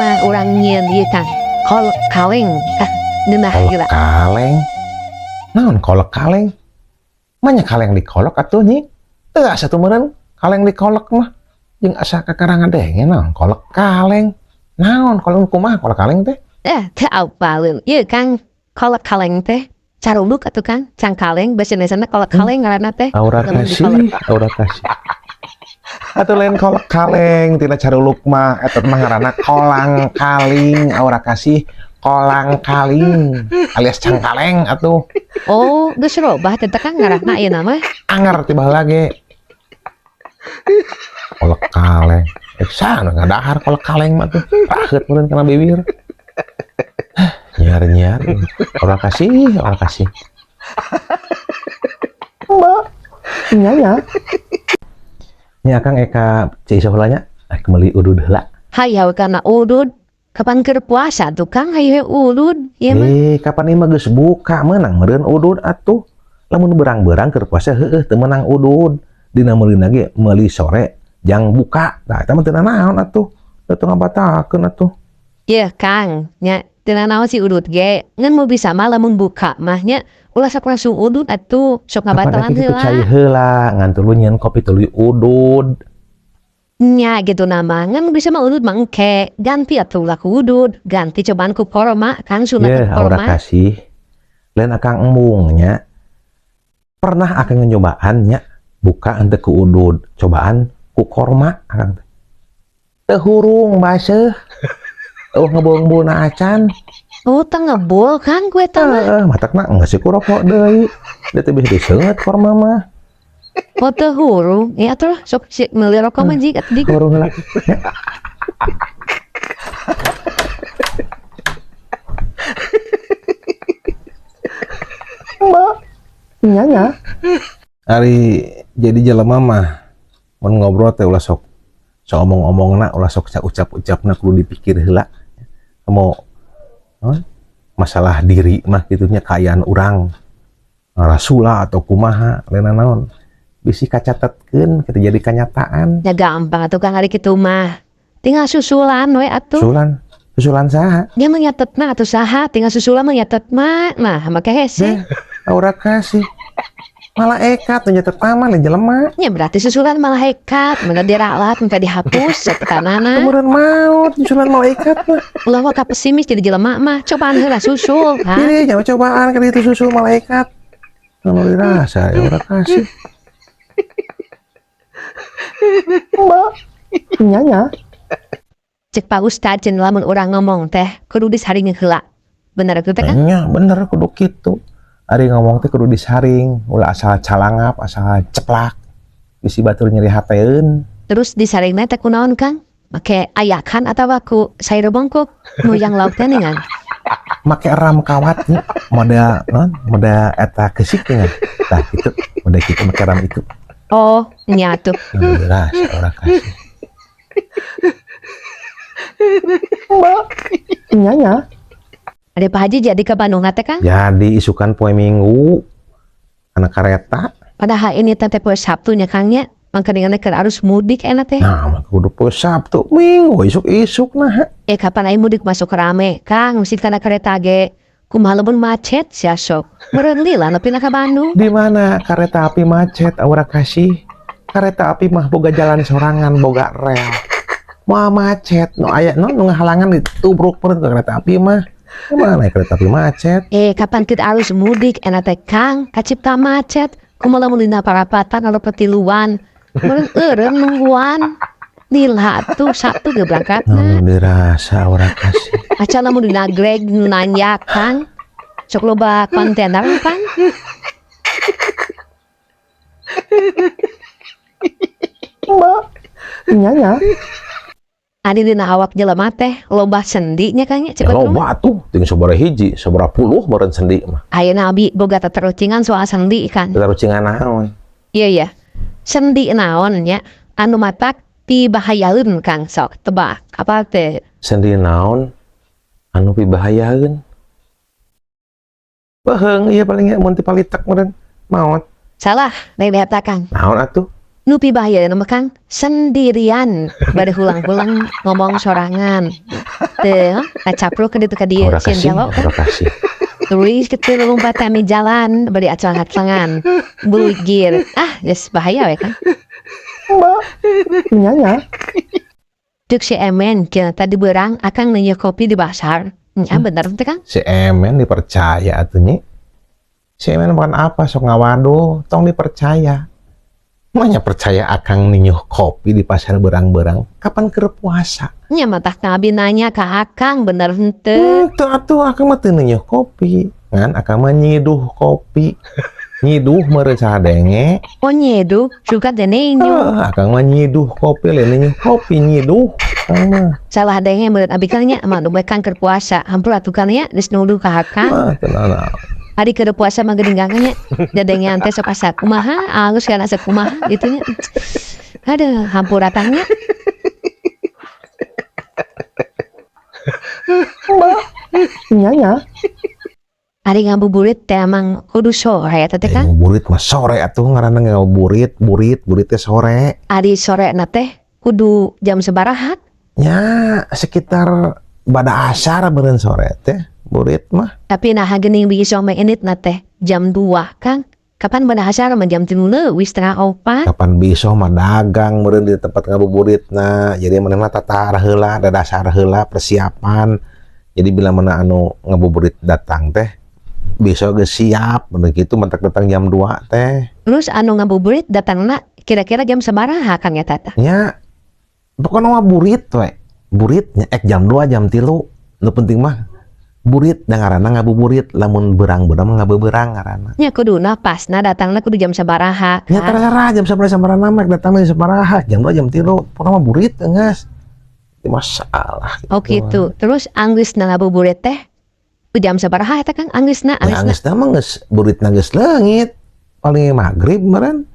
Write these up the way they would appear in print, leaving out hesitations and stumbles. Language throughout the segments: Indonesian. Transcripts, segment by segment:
mah orang nyian ieu Kang. Kolek kaleng kah neunah Kolek geura. kaleng. Naon kolek kaleng? Manya kaleng dikolek atuh nyi. Teu asa teu meureun kaleng dikolek mah. Jeung asa kakarangan denge naon kolek kaleng. Naon kolek kumaha kolek kaleng teh? Teu apaleun. Ieu Kang, kolek kaleng teh caruluk atuh Kang, cang kaleng basa Indonesiana kolek kaleng ngaranna teh. Aura Lamun kasih, dikolek. aura kasih. Atuh lain kolek kaleng, tina caruluk mah eta mah ngaranna kolang kaling, aura kasih kolang kaling alias cangkaleng atuh. Oh, geus robah teh Kang ngaranna ieu mah. Anger tiba lagi. Kolek kaleng. Sana ngadahar kolek kaleng mah tuh. Raheut meureun kana bibir. Nyar-nyar. Aura kasih, aura kasih. Mbak, nya. Nya Kang Eka cai saheulanya kembali udud heula. Hayao kana udud. Kapan keur puasa tuh Kang hayu udud? Ieu mah. Kapan ieu mah geus buka meunang meureun udud atuh. Lamun berang-berang keur puasa heueuh teu meunang udud. Dina meureunna ge meuli sore jang buka. Tah eta mah teu naon atuh. Teu ngabatakeun atuh. Ieu Kang, nya teu naon si udud ge. Ngan mau bisa mah lamun buka mah nya ulah sok langsung udud atuh. Sok ngabatalan Kapan heula. cai heula ngan tuluy nyeun kopi tuluy udud. Nya gitu nama ngan bisa mah udud mah engke. Ganti atuh ulah ku udud. Ganti cobaan ku korma Kang sunat Ye, aura korma. kasih. Lain akang embung nya. Pernah akang nyobaan nya buka henteu ku udud, cobaan ku korma akang teh. Teu hurung baseuh. Ngebung-bungna acan. Oh, teu ngebul Kang gue teh mah. Matakna geus ku rokok deui. Da teh bisa diseungeut korma mah. Oh, teu hurung. Ya atuh sok si meuli rokok mah jig atuh dik. Hurung heula. Mbak, nya. Ari jadi jelema mah mun ngobrol teh ulah sok omong-omongna ulah sok ucap-ucapna kudu dipikir heula. Mau masalah diri mah gitunya kayaan urang rasula atau kumaha lain naon bisi kacatetkeun kita jadi kenyataan. Ya gampang atuh Kang ari kitu mah. Tinggal susulan we atuh. Susulan saha? Nya mah nyatetna atuh saha, tinggal susulan mah nyatet mah. Nah, make hese. Aura kasih. Malaikat nyatet nama lain jelema. Ya berarti susulan malaikat, bener diralat, minta dihapus setekanana. Kemudian maut susulan malaikat mah. Ulah wa ka pesimis jadi jelema mah, cobaan heula susul, ha. Ini jangan cobaan kan itu susul malaikat. Kalau dirasa ya aura kasih. Mbak, nya. Cek Pak Ustad cenah lamun urang ngomong teh kudu disaring heula. Bener atuh teh kan? Nya bener kudu kitu. Ari ngomong teh kudu disaring, ulah asal calangap, asal ceplak. Bisi batur nyeri hateun. Terus disaringna teh kunaon Kang? Make ayakan atawa ku sayur bongkok nu yang lauk teh ningan. Make ram kawat nya, moda eta keusik nya. Tah kitu, moda kitu make ram itu. Oh, nya tuh. Jelas ora kasih. Mbak, nya. Ada Pak Haji jadi ke Bandung teh Kang? Jadi isukan poe Minggu anak kareta. Padahal ini teh poe Sabtu nya Kang nya. Mangkadingan keur arus mudik enak teh. Nah, mah kudu poe Sabtu, Minggu isuk-isuk nah. Kapan aya mudik masuk rame, Kang, mesti kana kereta ge. Kumaha lamun macet sia sok. Meureun lila nepi ka Bandung. Di mana kereta api macet aura kasih? Kereta api mah boga jalan sorangan, boga rel. Mau macet, nu aya nu ngahalangan ditubruk perut kereta api mah. Gimana kereta api macet? Kapan kita arus mudik enak teh Kang, kacipta macet. Kumaha lamun dina parapatan anu petiluan. Meureun eureun nungguan. Lila tuh Sabtu ge berangkatna. Dirasa aura kasih. Acan lamun dina Greg nu nanya Kang. Sok loba kontainer Kang. Mbak, nya. Adi dina awak jelema teh loba sendi nya Kang nya Ya cepet loba tuh, tinggal sabaraha hiji, sabaraha puluh meureun sendi mah. Ayeuna abi boga teterucingan soal sendi kan. Teterucingan naon? Iya. Sendi naon nya anu matak pibahayaeun Kang sok tebak. Apa teh? Sendi naon anu pibahayaeun? Beheung ieu paling mun ti palitek meureun maot. Salah, lain eta Kang. Naon atuh? Nupi bahaya nama Kang sendirian pada hulang-hulang ngomong sorangan. Teh, capruk ke ditu ka dieu Udah sieun kasih, jalo kan. udah kasih. Terus kita lompatan di jalan bari acangan-acangan. Bulu gir. Ah, geus bahaya we Kang. Mbak, nyanya. Duk si Emen kira tadi berang akan nanya kopi di pasar. Ya bener teh Kang. Si Emen dipercaya atunya. Si Emen bukan apa sok ngawado, tong dipercaya. Manya percaya akang ninyuh kopi di pasar berang-berang. Kapan keur puasa? Nya matah kabi nanya ke Akang bener henteu. Tuh atuh akang mah teu ninyuh kopi. Ngan akang mah nyiduh kopi. Nyiduh meureun sadenge. Oh nyedu suka denenyo. Akang mah nyiduh kopi lain ninyuh kopi nyiduh. Akang mah. Salah denge menurut abi Kang nya mah nu bae Kang keur puasa. Hampir atuh kan ya geus nuduh ka Akang. Tenang. Ari keur puasa mah geuning gangnya. Dadengean teh sok asa kumaha, alus kana sakumaha gitu nya. Aduh, hampur datangnya. Nyanya. Ari ngabuburit teh emang kudu sore eta teh Kang. Ngabuburit mah sore atuh ngaranna ngabuburit, burit teh sore. Ari sore na teh kudu jam sabaraha? Ya, sekitar bada asar beureun sore teh. Burit mah. Tapi nah geuning bisa menit na teh jam 2 Kang. Kapan beunah asar mah jam 3 leuwih 3:04. Kapan bisa mah dagang meureun di tempat ngabuburitna. Jadi manehna tata heula, dadasar heula persiapan. Jadi bila mana anu ngabuburit datang teh bisa geus siap bener gitu mentek datang jam 2 teh. Terus anu ngabuburit datangna kira-kira jam sabaraha Kang eta teh? Nya pokoknya mah burit we. Buritnya jam 2 jam 3. Nu penting mah burit da ngaranna ngabuburit, lamun berang-berang mah ngabeberang ngaranna. Nya kuduna pasna datangna kudu jam sabaraha. Ya terserah jam 11 sampai mek datang jam sabaraha, jam 2 jam 3. Pokoknya mah burit geus. Masalah Oh gitu. Terus anggeusna ngabuburit teh jam sabaraha eta Kang anggeusna? Ya anggeusna mah geus buritna geus leungit. Paling maghrib meureun.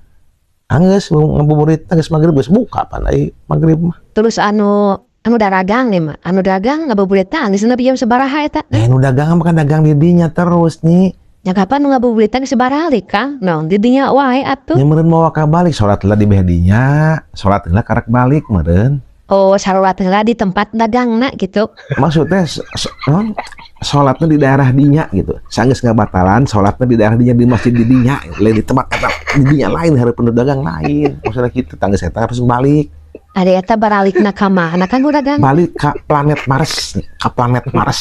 Anggeus ngabuburitna geus maghrib geus buka pan ai maghrib mah. Terus anu dagang nih mah. Anu dagang ngabuburit teh anggeusna jam sabaraha eta? Nu dagang mah kan dagang di dinya terus nyi. Nya kapan nu ngabuburit teh sabaraha Kang? Naon di dinya wae atuh. Nya meureun mau ka balik salat heula di beh dinya, salat heula karek balik meureun. Oh, salat heula di tempat dagangna gitu. Maksudnya sholatnya di daerah dinya gitu. Sanggeus ngabatalan sholatnya di daerah dinya di masjid di dinya, lain di tempat di dinya lain hari penuh dagang lain. Maksudnya gitu tanggeus eta harus balik. Ada eta baralikna ka mana Kang dagang? Balik ke planet Mars,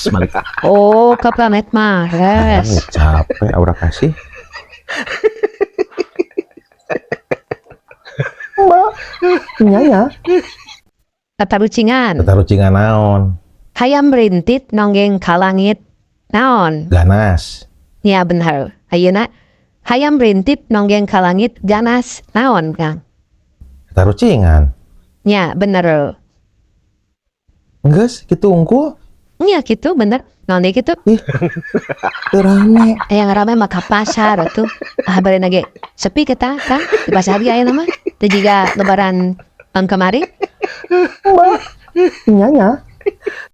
balik. Oh, ke planet Mars. Capek aura kasih. Mbak, nyanya. Tatarucingan. Tatarucingan naon? Hayam rintit nonggeng ka langit. Naon? Ganas. Ya bener. Ayeuna hayam rintit nonggeng ka langit ganas. Naon Kang? Tatarucingan. Ya bener. Geus kitu unggul. Ya gitu bener. Naon deui kitu? Ih. Teu rame. Yang rame mah ka pasar atuh. Bari ge sepi kita Kang. Di pasar ge ayeuna mah. Teu jiga lebaran tahun kemari. Mbak, nyanya.